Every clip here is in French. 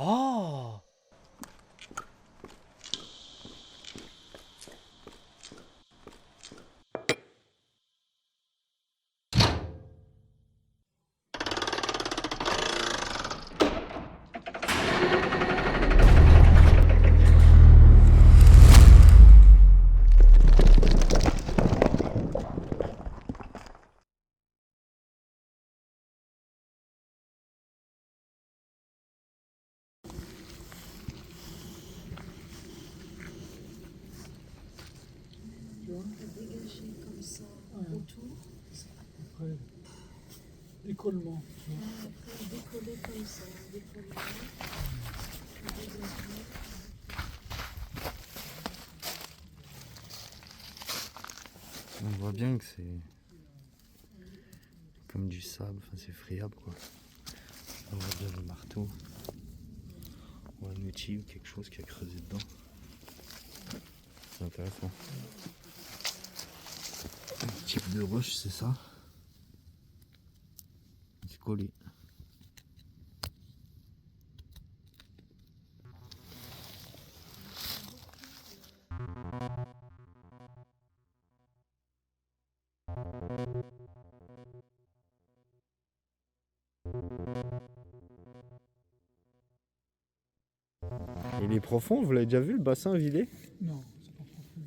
Ah! Dégager comme ça autour. Après, décollement. Après, décoller comme ça. Décoller. On voit bien que c'est comme du sable, enfin c'est friable quoi. On voit bien le marteau. Ou un outil ou quelque chose qui a creusé dedans. C'est intéressant. Un type de roche, c'est ça. C'est collé. Il est profond, vous l'avez déjà vu le bassin vidé? Non, c'est pas profond.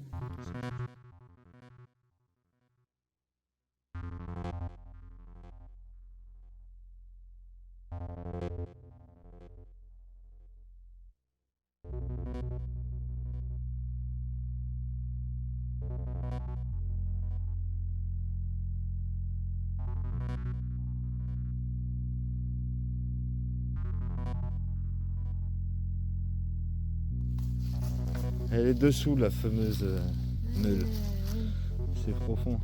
Elle est dessous la fameuse meule. C'est profond.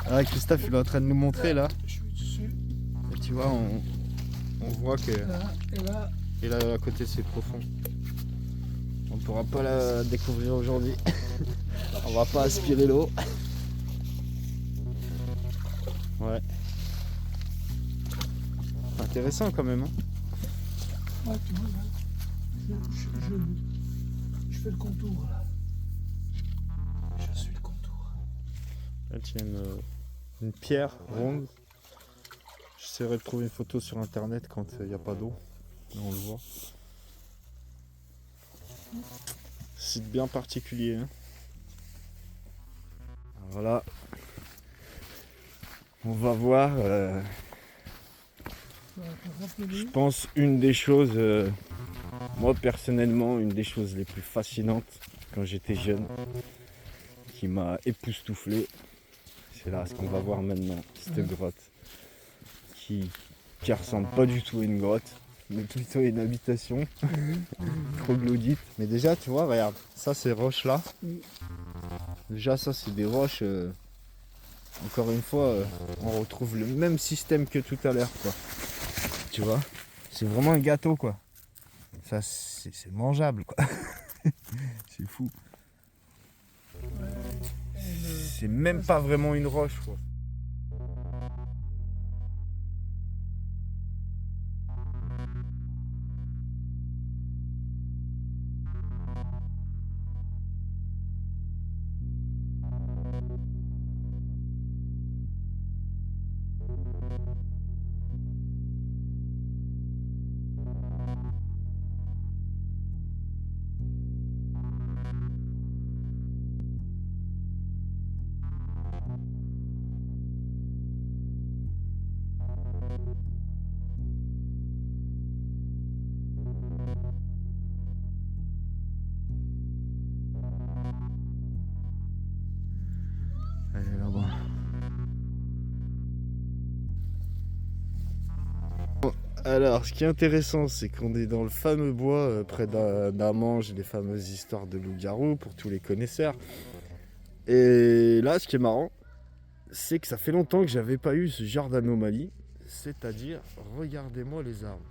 Ah Christophe il est en train de nous montrer là. Je suis dessus. Et tu vois on voit que. Là, et là, Et là à côté c'est profond. On pourra pas la découvrir aujourd'hui. On va pas aspirer l'eau. Ouais. Intéressant quand même. Hein. ouais, tu vois, là, je fais le contour là. Je suis le contour. Là tu as une pierre ronde. J'essaierai de trouver une photo sur internet quand il n'y a pas d'eau. Là on le voit. Site bien particulier. Hein. Voilà. On va voir. Je pense une des choses, moi personnellement, une des choses les plus fascinantes quand j'étais jeune, qui m'a époustouflé. C'est là ce qu'on va voir maintenant, cette grotte, qui ressemble pas du tout à une grotte, mais plutôt à une habitation troglodyte. Mais déjà, tu vois, regarde, ça ces roches là. Déjà, ça c'est des roches. Encore une fois, on retrouve le même système que tout à l'heure, quoi. Tu vois, c'est vraiment un gâteau, quoi. Ça, c'est mangeable, quoi. C'est fou. C'est même pas vraiment une roche, quoi. Allez, là-bas. Alors, ce qui est intéressant, c'est qu'on est dans le fameux bois près d'un manche, les fameuses histoires de loup-garou pour tous les connaisseurs. Et là, ce qui est marrant, c'est que ça fait longtemps que j'avais pas eu ce genre d'anomalie. C'est-à-dire, regardez-moi les arbres.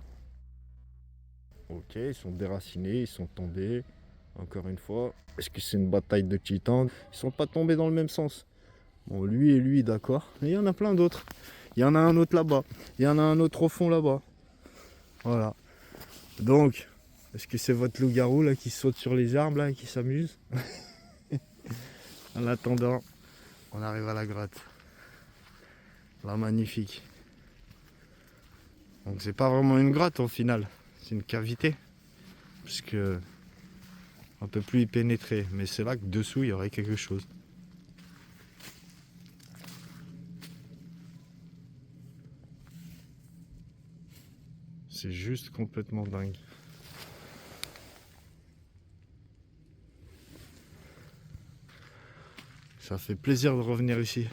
Ok, ils sont déracinés, ils sont tombés. Encore une fois, est-ce que c'est une bataille de titans? Ils sont pas tombés dans le même sens. Bon, lui et lui, d'accord. Mais il y en a plein d'autres. Il y en a un autre là-bas. Il y en a un autre au fond là-bas. Voilà. Donc, est-ce que c'est votre loup-garou là qui saute sur les arbres là et qui s'amuse? En attendant, on arrive à la grotte. Là, magnifique. Donc c'est pas vraiment une grotte au final, c'est une cavité. Puisque on peut plus y pénétrer. Mais c'est là que dessous il y aurait quelque chose. C'est juste complètement dingue. Ça fait plaisir de revenir ici.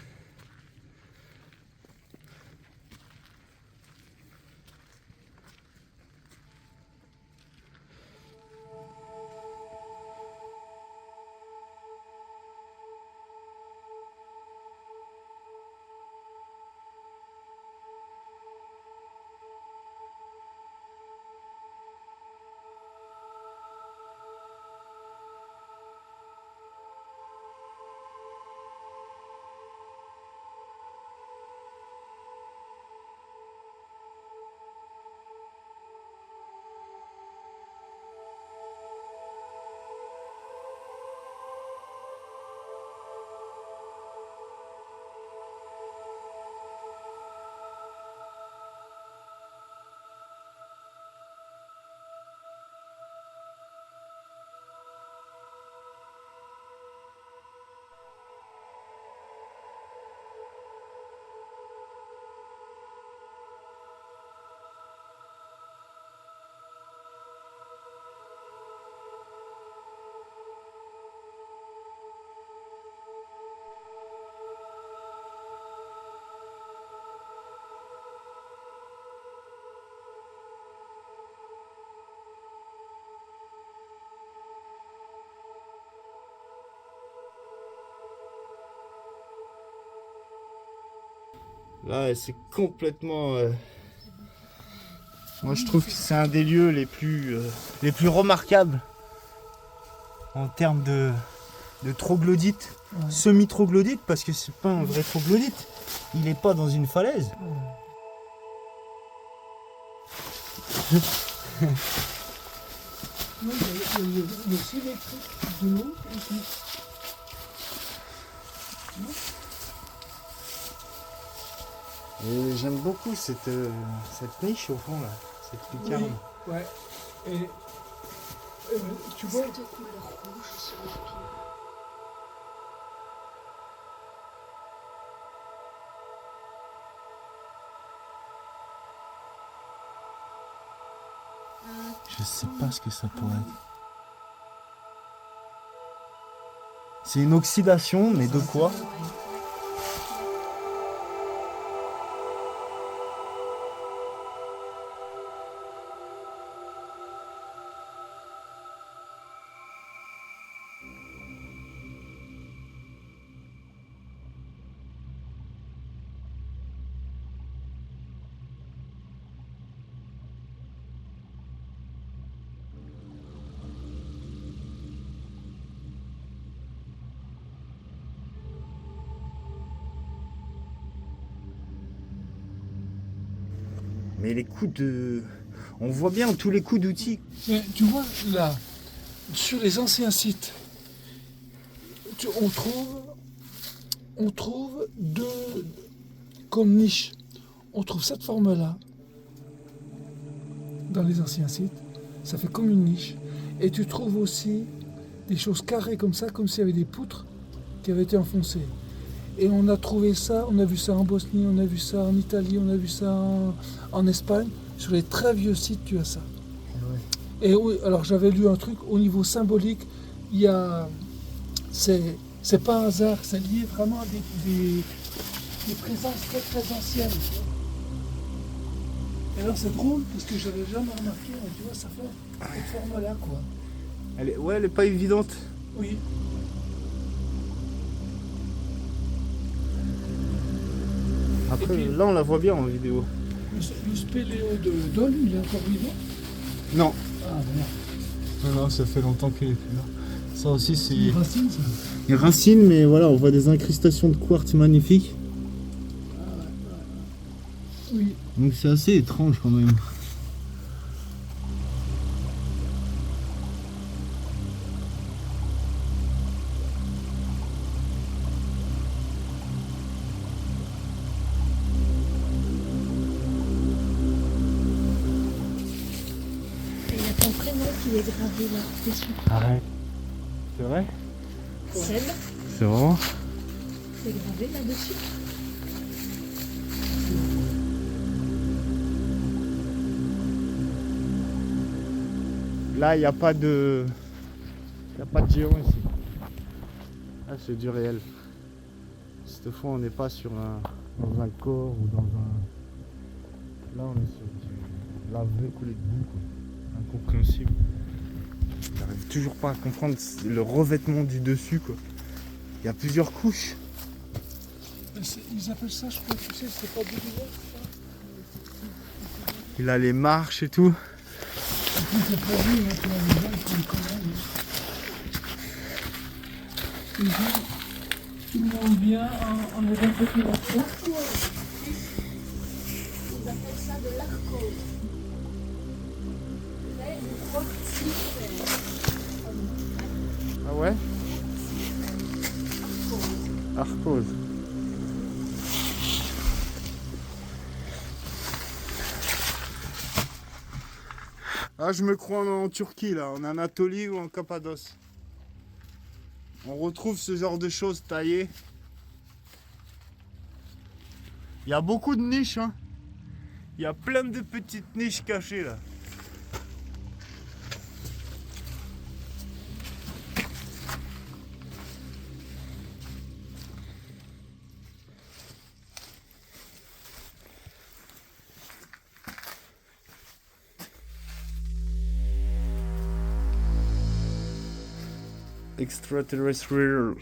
Là, c'est complètement... Moi, je trouve que c'est un des lieux les plus remarquables en termes de troglodyte, semi-troglodyte, parce que c'est pas un vrai troglodyte. Il n'est pas dans une falaise. Non, il y a aussi les trucs de l'eau ici. Et j'aime beaucoup cette niche au fond là, cette lucarne. Oui, ouais. Et tu vois, C'est de couleur rouge sur le pied. Je sais pas ce que ça pourrait être. C'est une oxydation, mais de quoi? Mais les coups de... On voit bien tous les coups d'outils. mais tu vois là, sur les anciens sites, on trouve deux comme niche. On trouve cette forme-là dans les anciens sites. Ça fait comme une niche. Et tu trouves aussi des choses carrées comme ça, comme s'il y avait des poutres qui avaient été enfoncées. Et on a trouvé ça, on a vu ça en Bosnie, on a vu ça en Italie, on a vu ça en Espagne. Sur les très vieux sites, tu as ça. Et oui, alors j'avais lu un truc au niveau symbolique, il y a, c'est pas un hasard, c'est lié vraiment à des présences très très anciennes. Et alors c'est drôle parce que j'avais jamais remarqué, mais tu vois, ça fait cette forme-là quoi. Elle est pas évidente. Oui. Après, Et puis- là, on la voit bien en vidéo. Le spéléo de Dole, il est encore vivant? Non. Ah non. Non, ça fait longtemps qu'il est plus là. Ça aussi, c'est... Les racines, ça. Les racines, mais voilà, on voit des incrustations de quartz magnifiques. Donc c'est assez étrange quand même. Et il y a ton prénom qui est gravé là, dessus. Arrête. C'est vrai? Seb, C'est vraiment? c'est gravé là-dessus. Là, il n'y a pas de... Il n'y a pas de géant ici. Là, c'est du réel. Cette fois, on n'est pas sur dans un corps ou dans un... Là, on est sur la vraie coulée de boue, quoi. Incompréhensible. J'arrive toujours pas à comprendre le revêtement du dessus, quoi. Il y a plusieurs couches. Ils appellent ça, je crois, tu sais, c'est pas dégueulasse. Il a les marches et tout. C'est pas vu, hein, tu vois, les gens, ils font le collage. Tout le monde vient en évacuation. Ils appellent ça de l'arcose. Là, une grotte Ah ouais? Arcose. Ah, je me crois en Turquie là, en Anatolie ou en Cappadoce. On retrouve ce genre de choses taillées. Il y a beaucoup de niches, hein. Il y a plein de petites niches cachées là. Extraterrestrial.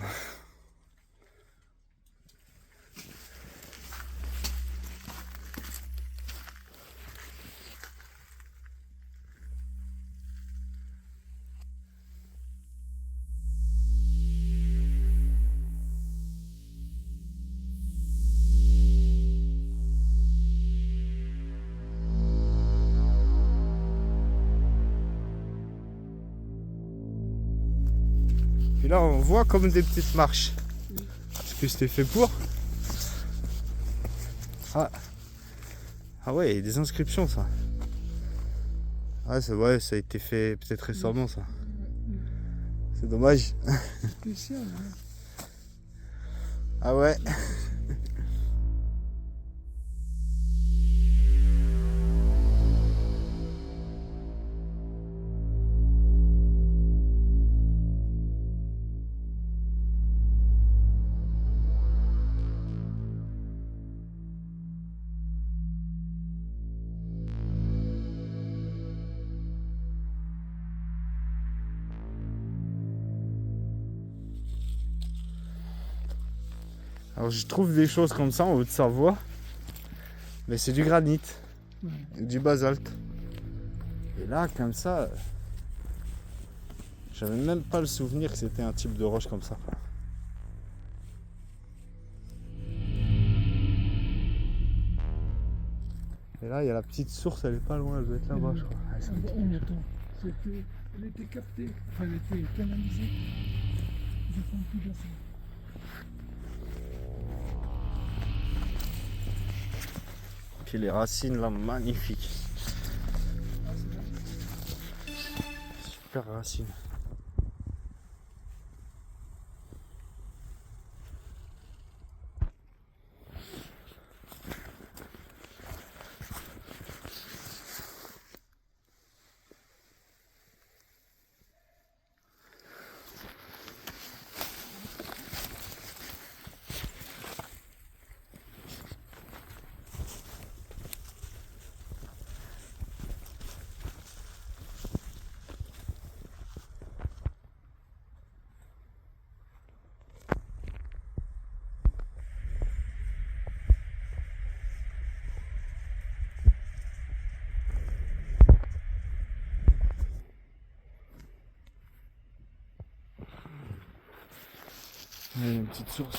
Et là on voit comme des petites marches. Est-ce que c'était fait pour? Ah. Ah ouais, il y a des inscriptions ça. Ah c'est ouais, ça a été fait peut-être récemment ça. C'est dommage. Spécial, hein. Ah ouais. Alors je trouve des choses comme ça en Haute-Savoie, mais c'est du granit, Ouais. du basalte. Et là, comme ça, j'avais même pas le souvenir que c'était un type de roche comme ça. Et là, il y a la petite source, elle est pas loin, elle doit être là-bas, je crois. Ah, ça me dit quelque chose. Elle était captée, enfin elle était canalisée. Je prends plus de ça. Puis les racines là, magnifiques. Super racines. Il y a une petite source.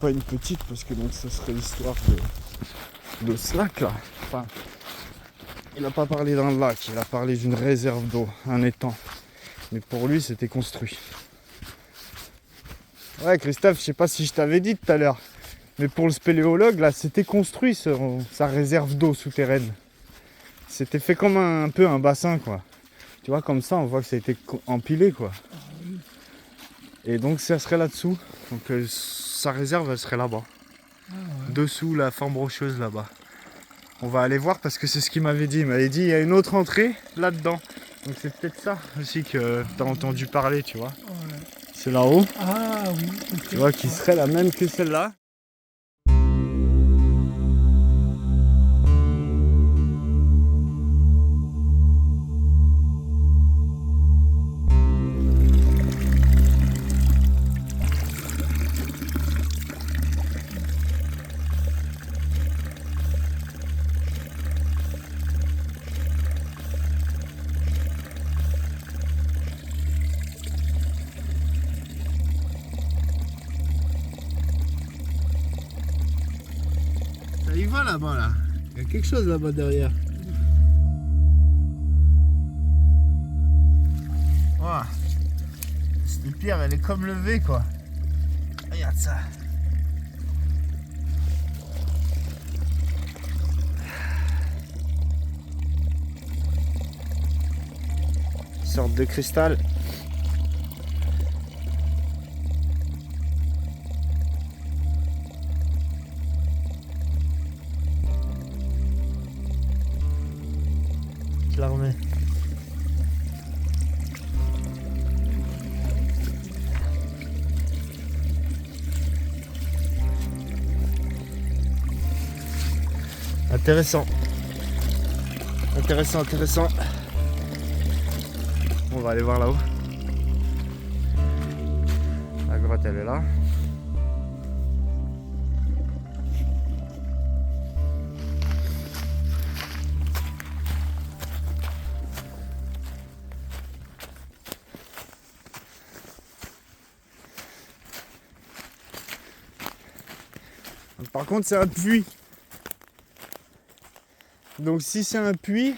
Pas une petite parce que donc ça serait l'histoire de de ce lac là. Enfin, il n'a pas parlé d'un lac, il a parlé d'une réserve d'eau, un étang. Mais pour lui, c'était construit. Ouais, Christophe, je sais pas si je t'avais dit tout à l'heure, mais pour le spéléologue, là, c'était construit sa réserve d'eau souterraine. C'était fait comme un peu un bassin, quoi. Tu vois, comme ça, on voit que ça a été empilé, quoi. Et donc, ça serait là-dessous. Donc, sa réserve, elle serait là-bas. Dessous la forme rocheuse, là-bas. On va aller voir parce que c'est ce qu'il m'avait dit. Il m'avait dit, il y a une autre entrée là-dedans. Donc, c'est peut-être ça aussi que tu as entendu parler, tu vois. Ouais. C'est là-haut. Ah oui. Tu vois, qui serait la même que celle-là. Ça y va là-bas là. Il y a quelque chose là-bas derrière. Wow. Cette pierre elle est comme levée quoi. Regarde ça. Une sorte de cristal. Je la remets. Intéressant. Intéressant. On va aller voir là-haut. La grotte elle est là. Par contre c'est un puits. Donc si c'est un puits,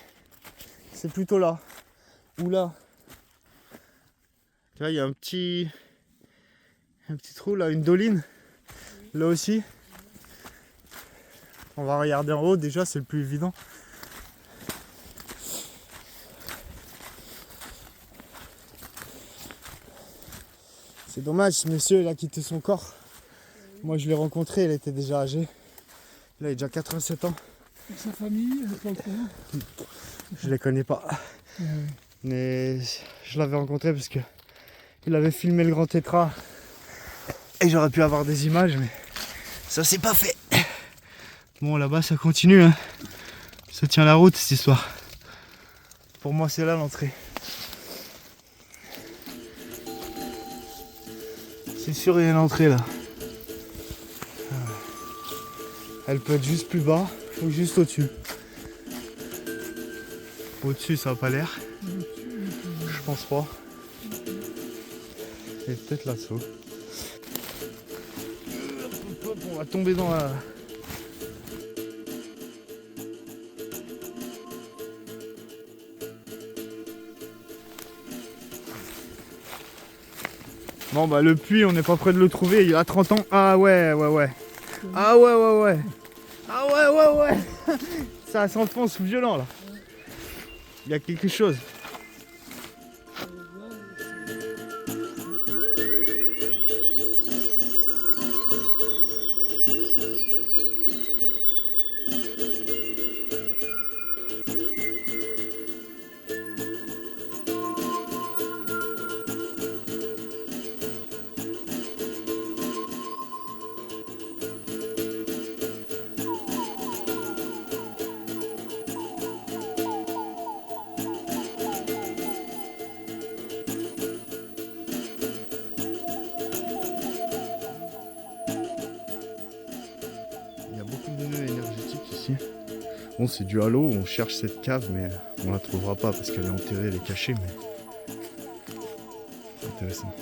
c'est plutôt là. Ou là. Là il y a un petit trou là, une doline. Là aussi. On va regarder en haut déjà, c'est le plus évident. C'est dommage, ce monsieur il a quitté son corps. Moi je l'ai rencontré, il était déjà âgé. Là il a déjà 87 ans. Et sa famille, elle est pas au courant. Je les connais pas. Mais je l'avais rencontré parce que il avait filmé le grand tétra. Et j'aurais pu avoir des images, mais ça s'est pas fait. Bon là-bas ça continue, hein. Ça tient la route cette histoire. Pour moi c'est là l'entrée. C'est sûr il y a une entrée là. Elle peut être juste plus bas ou juste au-dessus. Au-dessus ça n'a pas l'air. Je pense pas. Et peut-être là-dessous. On va tomber dans la... Bon bah le puits on n'est pas près de le trouver, il a 30 ans. Ah ouais. Ah ouais. Ça s'enfonce violent là. Il y a quelque chose. Il y a beaucoup de nœuds énergétiques ici. Bon, c'est du halo, on cherche cette cave, mais on la trouvera pas parce qu'elle est enterrée, elle est cachée, mais c'est intéressant.